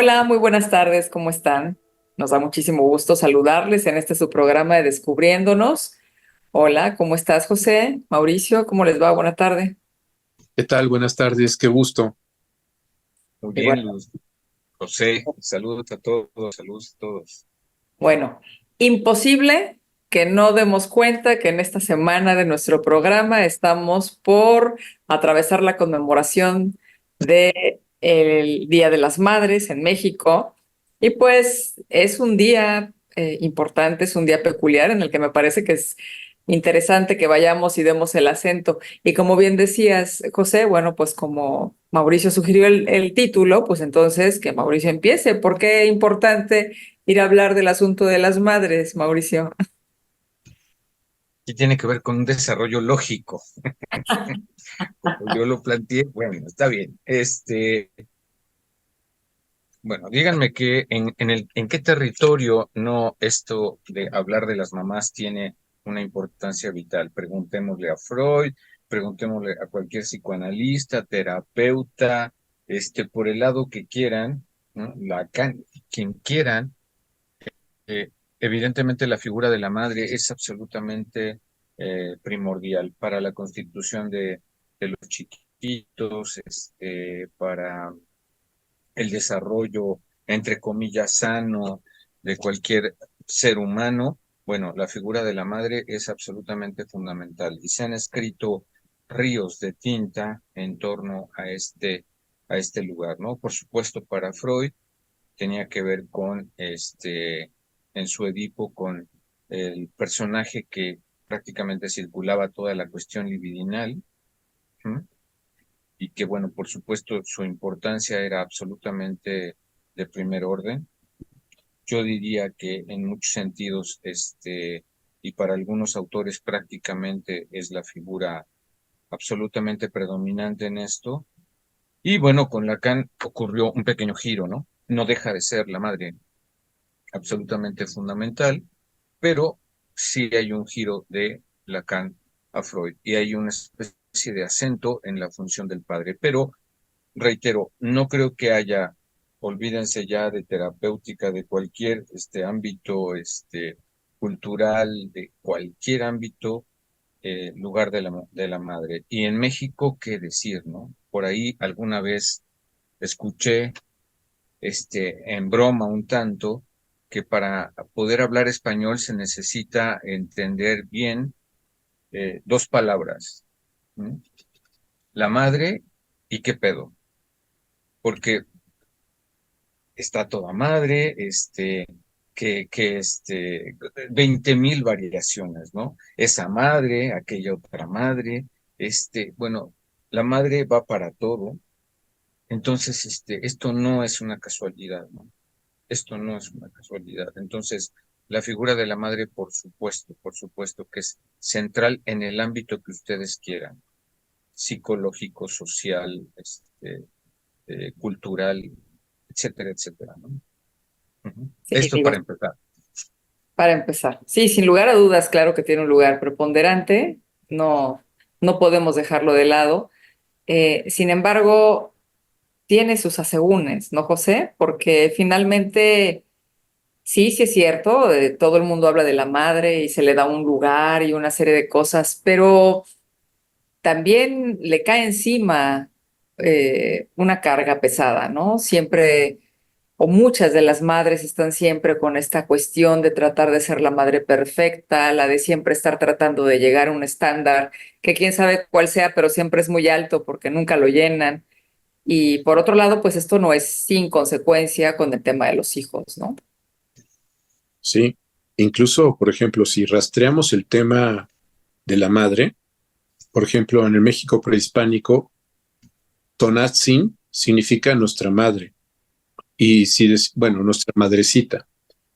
Hola, muy buenas tardes, ¿cómo están? Nos da muchísimo gusto saludarles en este su programa de Descubriéndonos. Hola, ¿cómo estás, José? Mauricio, ¿cómo les va? Buena tarde. ¿Qué tal? Buenas tardes, qué gusto. Muy bien, Igual. Luz. José, saludos a todos, saludos a todos. Bueno, imposible que no demos cuenta que en esta semana de nuestro programa estamos por atravesar la conmemoración del Día de las Madres en México. Y pues es un día importante, es un día peculiar en el que me parece que es interesante que vayamos y demos el acento. Y como bien decías, José, bueno, pues como Mauricio sugirió el título, pues entonces que Mauricio empiece. ¿Por qué importante ir a hablar del asunto de las madres, Mauricio? Y tiene que ver con un desarrollo lógico, como yo lo planteé. Bueno, está bien. Bueno, díganme que en qué territorio no esto de hablar de las mamás tiene una importancia vital. Preguntémosle a Freud, preguntémosle a cualquier psicoanalista, terapeuta, por el lado que quieran, ¿no? Quien quieran. Eh, Evidentemente la figura de la madre es absolutamente primordial para la constitución de los chiquitos, para el desarrollo, entre comillas, sano de cualquier ser humano. Bueno, la figura de la madre es absolutamente fundamental y se han escrito ríos de tinta en torno a este lugar, ¿no? Por supuesto, para Freud tenía que ver con en su Edipo, con el personaje que prácticamente circulaba toda la cuestión libidinal, ¿m? Y que, bueno, por supuesto, su importancia era absolutamente de primer orden. Yo diría que en muchos sentidos, y para algunos autores prácticamente es la figura absolutamente predominante en esto. Y bueno, con Lacan ocurrió un pequeño giro, ¿no? No deja de ser la madre absolutamente fundamental, pero sí hay un giro de Lacan a Freud y hay una especie de acento en la función del padre. Pero, reitero, no creo que haya, olvídense ya de terapéutica, de cualquier ámbito cultural, de cualquier ámbito, lugar de la madre. Y en México, ¿qué decir, no? Por ahí alguna vez escuché en broma un tanto, que para poder hablar español se necesita entender bien dos palabras, ¿m? La madre y qué pedo, porque está toda madre, que 20,000 variaciones, ¿no? Esa madre, aquella otra madre, bueno, la madre va para todo, entonces, esto no es una casualidad, ¿no? Esto no es una casualidad. Entonces, la figura de la madre, por supuesto que es central en el ámbito que ustedes quieran, psicológico, social, cultural, etcétera, etcétera, ¿no? Ujú. Sí, Esto digo, para empezar. para empezar. Sí, sin lugar a dudas, claro que tiene un lugar preponderante, no, no podemos dejarlo de lado. Sin embargo, tiene sus asegúnes, ¿no, José? Porque finalmente, sí, sí es cierto, todo el mundo habla de la madre y se le da un lugar y una serie de cosas, pero también le cae encima una carga pesada, ¿no? Siempre, o muchas de las madres están siempre con esta cuestión de tratar de ser la madre perfecta, la de siempre estar tratando de llegar a un estándar que quién sabe cuál sea, pero siempre es muy alto porque nunca lo llenan. Y por otro lado, pues esto no es sin consecuencia con el tema de los hijos, ¿no? Sí, incluso, por ejemplo, si rastreamos el tema de la madre, por ejemplo, en el México prehispánico, Tonatzin significa nuestra madre, y bueno, nuestra madrecita.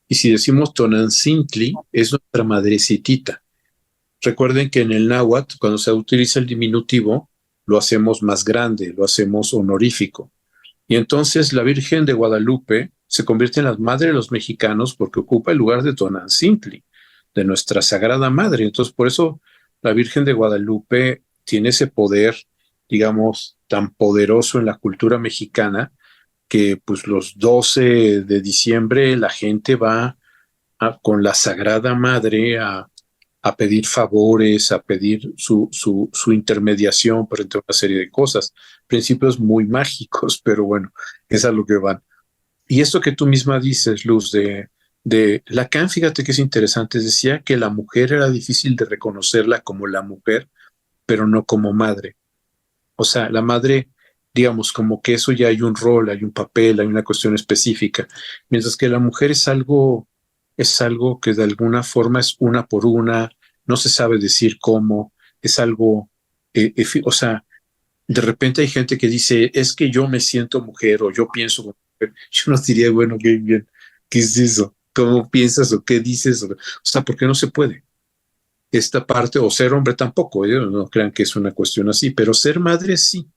Y si decimos Tonantzintli, es nuestra madrecitita. Recuerden que en el náhuatl, cuando se utiliza el diminutivo, lo hacemos más grande, lo hacemos honorífico. Y entonces la Virgen de Guadalupe se convierte en la madre de los mexicanos porque ocupa el lugar de Tonantzintli, de nuestra Sagrada Madre. Entonces, por eso la Virgen de Guadalupe tiene ese poder, digamos, tan poderoso en la cultura mexicana, que pues los 12 de diciembre la gente va con la Sagrada Madre a pedir favores, a pedir su intermediación para una serie de cosas. Principios muy mágicos, pero bueno, es a lo que van. Y esto que tú misma dices, Luz, de Lacan, fíjate que es interesante, decía que la mujer era difícil de reconocerla como la mujer, pero no como madre. O sea, la madre, digamos, como que eso ya hay un rol, hay un papel, hay una cuestión específica, mientras que la mujer es algo que de alguna forma es una por una, no se sabe decir cómo, es algo, o sea, de repente hay gente que dice, es que yo me siento mujer o yo pienso como mujer. Yo no diría, bueno, qué bien, ¿qué es eso? ¿Cómo piensas o qué dices? O sea, ¿por qué no se puede? Esta parte, o ser hombre tampoco, ellos no crean que es una cuestión así, pero ser madre sí.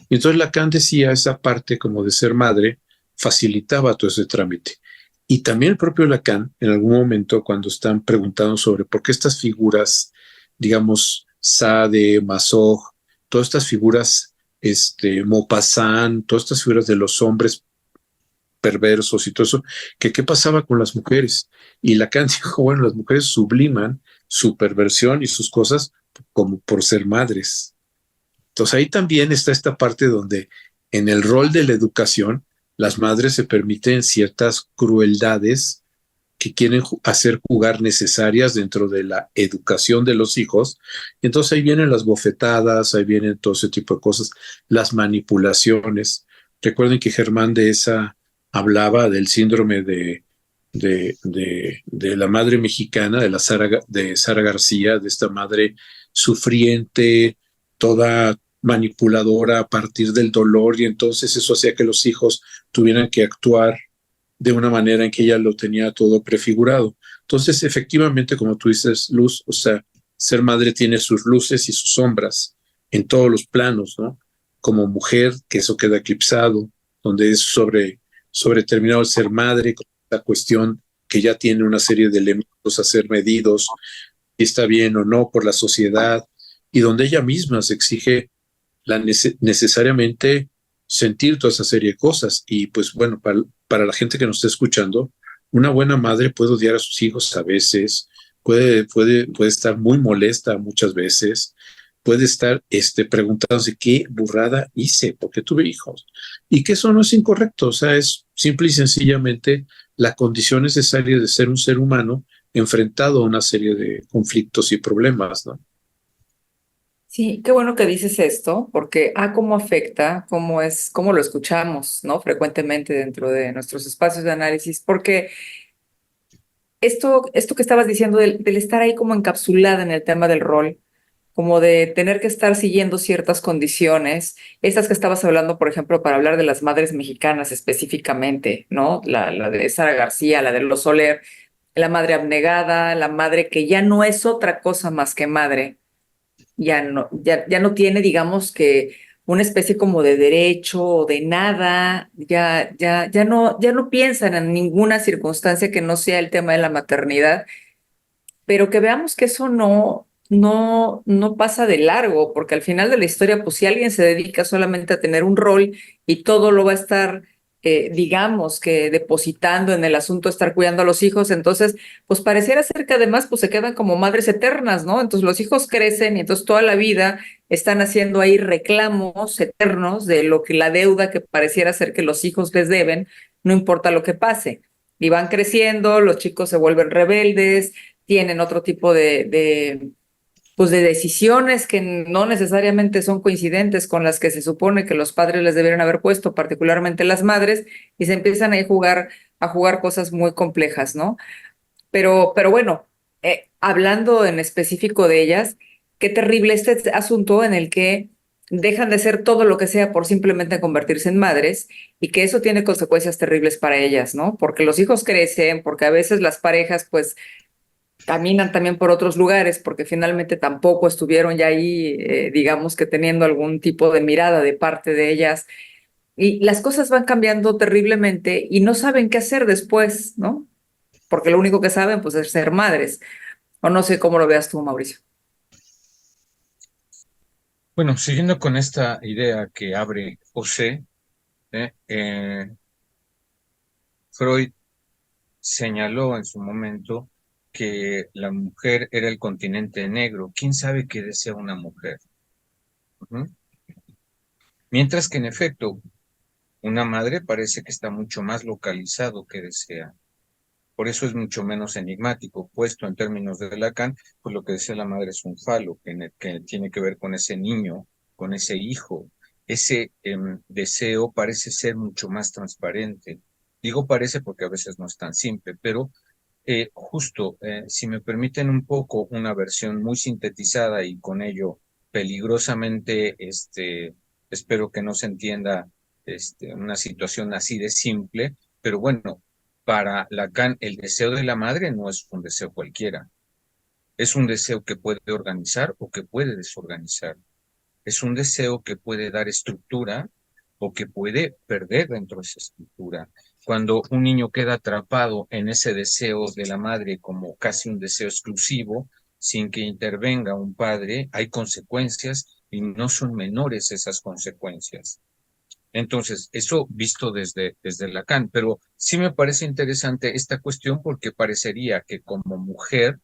Y entonces Lacan decía esa parte como de ser madre facilitaba todo ese trámite. Y también el propio Lacan, en algún momento, cuando están preguntando sobre por qué estas figuras, digamos, Sade, Masog, todas estas figuras, Maupassant, todas estas figuras de los hombres perversos y todo eso, que qué pasaba con las mujeres. Y Lacan dijo, bueno, las mujeres subliman su perversión y sus cosas como por ser madres. Entonces ahí también está esta parte donde en el rol de la educación, las madres se permiten ciertas crueldades que quieren hacer jugar necesarias dentro de la educación de los hijos. Entonces ahí vienen las bofetadas, ahí vienen todo ese tipo de cosas, las manipulaciones. Recuerden que Germán de esa hablaba del síndrome de la madre mexicana, de Sara García, de esta madre sufriente, toda manipuladora a partir del dolor, y entonces eso hacía que los hijos tuvieran que actuar de una manera en que ella lo tenía todo prefigurado. Entonces, efectivamente, como tú dices, Luz, o sea, ser madre tiene sus luces y sus sombras en todos los planos, ¿no? Como mujer, que eso queda eclipsado, donde es sobreterminado el ser madre, con la cuestión que ya tiene una serie de elementos a ser medidos, si está bien o no por la sociedad, y donde ella misma se exige necesariamente sentir toda esa serie de cosas. Y pues bueno, para la gente que nos está escuchando, una buena madre puede odiar a sus hijos a veces, puede estar muy molesta muchas veces, puede estar preguntándose qué burrada hice, porque tuve hijos. Y que eso no es incorrecto, o sea, es simple y sencillamente la condición necesaria de ser un ser humano enfrentado a una serie de conflictos y problemas, ¿no? Sí, qué bueno que dices esto, porque cómo afecta, cómo lo escuchamos, ¿no? Frecuentemente dentro de nuestros espacios de análisis, porque esto que estabas diciendo del estar ahí como encapsulada en el tema del rol, como de tener que estar siguiendo ciertas condiciones, estas que estabas hablando, por ejemplo, para hablar de las madres mexicanas específicamente, ¿no? La de Sara García, la de Los Soler, la madre abnegada, la madre que ya no es otra cosa más que madre, ya no tiene, digamos que una especie como de derecho o de nada, ya no piensan en ninguna circunstancia que no sea el tema de la maternidad, pero que veamos que eso no pasa de largo, porque al final de la historia, pues si alguien se dedica solamente a tener un rol y todo lo va a estar, digamos que depositando en el asunto de estar cuidando a los hijos, entonces, pues pareciera ser que además, pues se quedan como madres eternas, ¿no? Entonces los hijos crecen y entonces toda la vida están haciendo ahí reclamos eternos de lo que la deuda que pareciera ser que los hijos les deben, no importa lo que pase. Y van creciendo, los chicos se vuelven rebeldes, tienen otro tipo pues de decisiones que no necesariamente son coincidentes con las que se supone que los padres les debieron haber puesto, particularmente las madres, y se empiezan a jugar cosas muy complejas, ¿no? Pero bueno, hablando en específico de ellas, qué terrible este asunto en el que dejan de ser todo lo que sea por simplemente convertirse en madres y que eso tiene consecuencias terribles para ellas, ¿no? Porque los hijos crecen, porque a veces las parejas pues caminan también por otros lugares porque finalmente tampoco estuvieron ya ahí, digamos que teniendo algún tipo de mirada de parte de ellas. Y las cosas van cambiando terriblemente y no saben qué hacer después, ¿no? Porque lo único que saben pues es ser madres. O no sé cómo lo veas tú, Mauricio. Bueno, siguiendo con esta idea que abre José, ¿eh? Freud señaló en su momento que la mujer era el continente negro. ¿Quién sabe qué desea una mujer? Ujú. Mientras que en efecto, una madre parece que está mucho más localizado que desea. Por eso es mucho menos enigmático, puesto en términos de Lacan, pues lo que decía la madre es un falo, que tiene que ver con ese niño, con ese hijo. Ese deseo parece ser mucho más transparente. Digo parece porque a veces no es tan simple, pero justo, si me permiten un poco una versión muy sintetizada y con ello peligrosamente, espero que no se entienda una situación así de simple, pero bueno, para Lacan el deseo de la madre no es un deseo cualquiera, es un deseo que puede organizar o que puede desorganizar, es un deseo que puede dar estructura o que puede perder dentro de esa estructura. Cuando un niño queda atrapado en ese deseo de la madre como casi un deseo exclusivo, sin que intervenga un padre, hay consecuencias y no son menores esas consecuencias. Entonces, eso visto desde Lacan, pero sí me parece interesante esta cuestión porque parecería que como mujer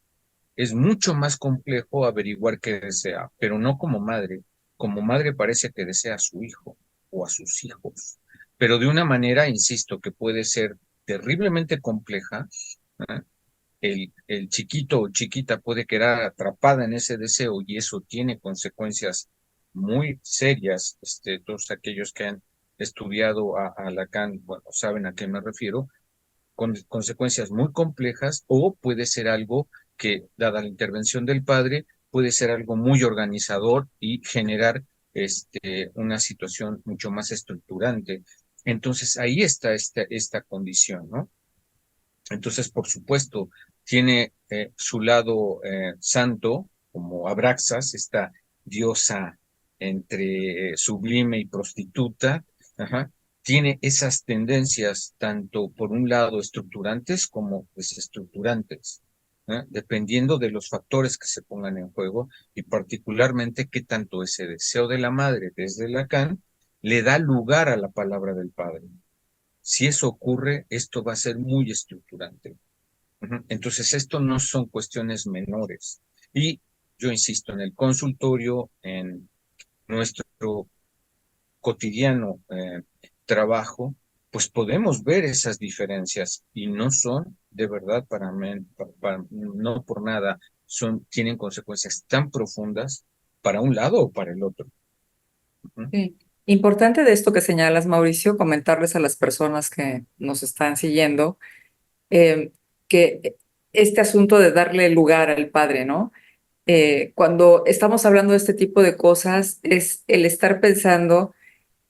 es mucho más complejo averiguar qué desea, pero no como madre. Como madre parece que desea a su hijo o a sus hijos, pero de una manera, insisto, que puede ser terriblemente compleja. ¿Eh? El chiquito o chiquita puede quedar atrapada en ese deseo y eso tiene consecuencias muy serias. Todos aquellos que han estudiado a Lacan, bueno, saben a qué me refiero, con consecuencias muy complejas, o puede ser algo que, dada la intervención del padre, puede ser algo muy organizador y generar una situación mucho más estructurante. Entonces, ahí está esta condición, ¿no? Entonces, por supuesto, tiene su lado santo, como Abraxas, esta diosa entre sublime y prostituta. Ajá. Tiene esas tendencias tanto por un lado estructurantes como desestructurantes, ¿eh? Dependiendo de los factores que se pongan en juego y particularmente qué tanto ese deseo de la madre desde Lacan le da lugar a la palabra del padre. Si eso ocurre, esto va a ser muy estructurante. Ujú. Entonces, esto no son cuestiones menores. Y yo insisto, en el consultorio, en nuestro cotidiano trabajo, pues podemos ver esas diferencias y no son de verdad no por nada, tienen consecuencias tan profundas para un lado o para el otro. Ujú. Sí. Importante de esto que señalas, Mauricio, comentarles a las personas que nos están siguiendo eh, que este asunto de darle lugar al padre, ¿no? Cuando estamos hablando de este tipo de cosas, es el estar pensando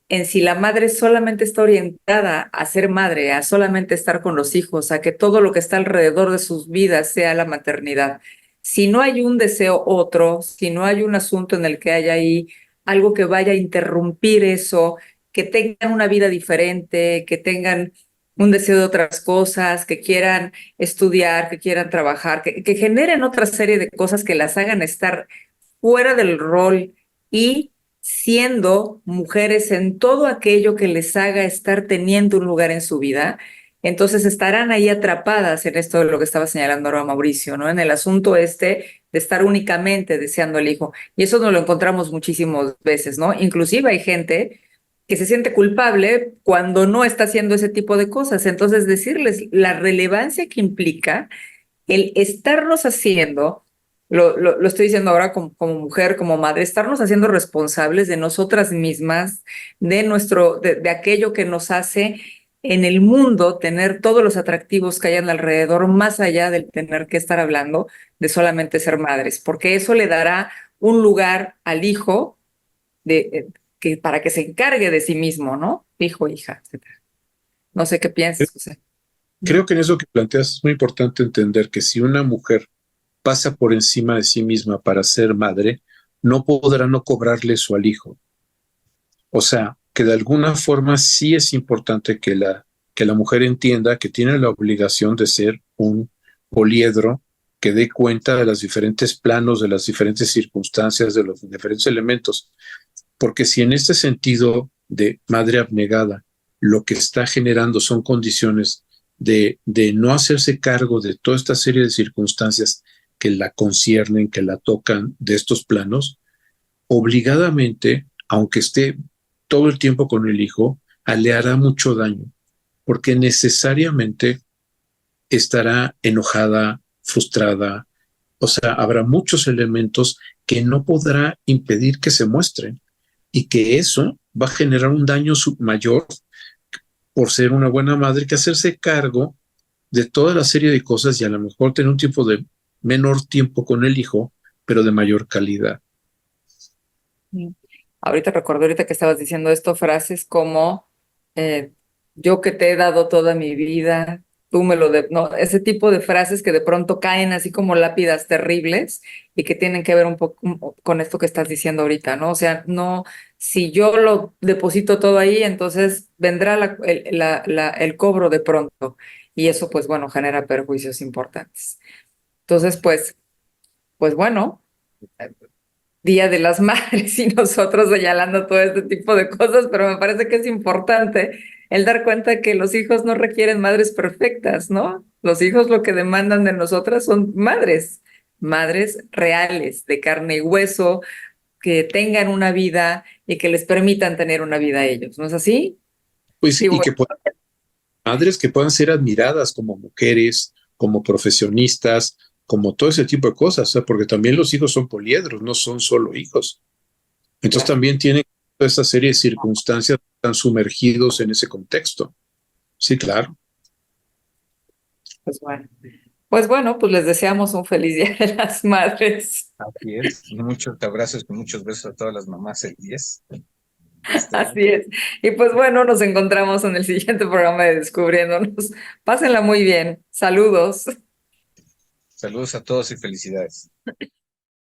en si la madre solamente está orientada a ser madre, a solamente estar con los hijos, a que todo lo que está alrededor de sus vidas sea la maternidad. Si no hay un deseo otro, si no hay un asunto en el que haya ahí algo que vaya a interrumpir eso, que tengan una vida diferente, que tengan un deseo de otras cosas, que quieran estudiar, que quieran trabajar, que generen otra serie de cosas que las hagan estar fuera del rol y siendo mujeres en todo aquello que les haga estar teniendo un lugar en su vida, entonces estarán ahí atrapadas en esto de lo que estaba señalando ahora Mauricio, ¿no? En el asunto este de estar únicamente deseando al hijo. Y eso nos lo encontramos muchísimas veces, ¿no? Inclusive hay gente que se siente culpable cuando no está haciendo ese tipo de cosas. Entonces, decirles la relevancia que implica el estarnos haciendo, lo estoy diciendo ahora como mujer, como madre, estarnos haciendo responsables de nosotras mismas, de aquello que nos hace en el mundo tener todos los atractivos que hayan alrededor, más allá del tener que estar hablando de solamente ser madres, porque eso le dará un lugar al hijo para que se encargue de sí mismo, ¿no? Hijo, hija, etcétera. No sé qué piensas, José. Creo que en eso que planteas es muy importante entender que si una mujer pasa por encima de sí misma para ser madre, no podrá no cobrarle eso al hijo. O sea, que de alguna forma sí es importante que la mujer entienda que tiene la obligación de ser un poliedro que dé cuenta de los diferentes planos, de las diferentes circunstancias, de los diferentes elementos. Porque si en este sentido de madre abnegada lo que está generando son condiciones de no hacerse cargo de toda esta serie de circunstancias que la conciernen, que la tocan de estos planos, obligadamente, aunque esté todo el tiempo con el hijo, le hará mucho daño, porque necesariamente estará enojada, frustrada, o sea, habrá muchos elementos que no podrá impedir que se muestren y que eso va a generar un daño mayor por ser una buena madre que hacerse cargo de toda la serie de cosas y a lo mejor tener un tiempo de menor tiempo con el hijo, pero de mayor calidad. Ahorita recuerdo, ahorita que estabas diciendo esto, frases como eh, yo que te he dado toda mi vida, tú me lo de... No, ese tipo de frases que de pronto caen así como lápidas terribles y que tienen que ver un poco con esto que estás diciendo ahorita, ¿no? O sea, no, si yo lo deposito todo ahí, entonces vendrá el cobro de pronto y eso, pues bueno, genera perjuicios importantes. Entonces, pues bueno. Día de las Madres y nosotros señalando todo este tipo de cosas, pero me parece que es importante el dar cuenta que los hijos no requieren madres perfectas, ¿no? Los hijos lo que demandan de nosotras son madres, madres reales, de carne y hueso, que tengan una vida y que les permitan tener una vida a ellos, ¿no es así? Pues, Digo, y que madres que puedan ser admiradas como mujeres, como profesionistas, como todo ese tipo de cosas, ¿eh? Porque también los hijos son poliedros, no son solo hijos. Entonces claro, también tienen toda esa serie de circunstancias que están sumergidos en ese contexto. Sí, claro. pues bueno. Pues bueno, pues les deseamos un feliz Día de las Madres. Así es. Muchos abrazos y muchos besos a todas las mamás el 10 de este año. Así es. Y pues bueno, nos encontramos en el siguiente programa de Descubriéndonos. Pásenla muy bien. Saludos. Saludos a todos y felicidades.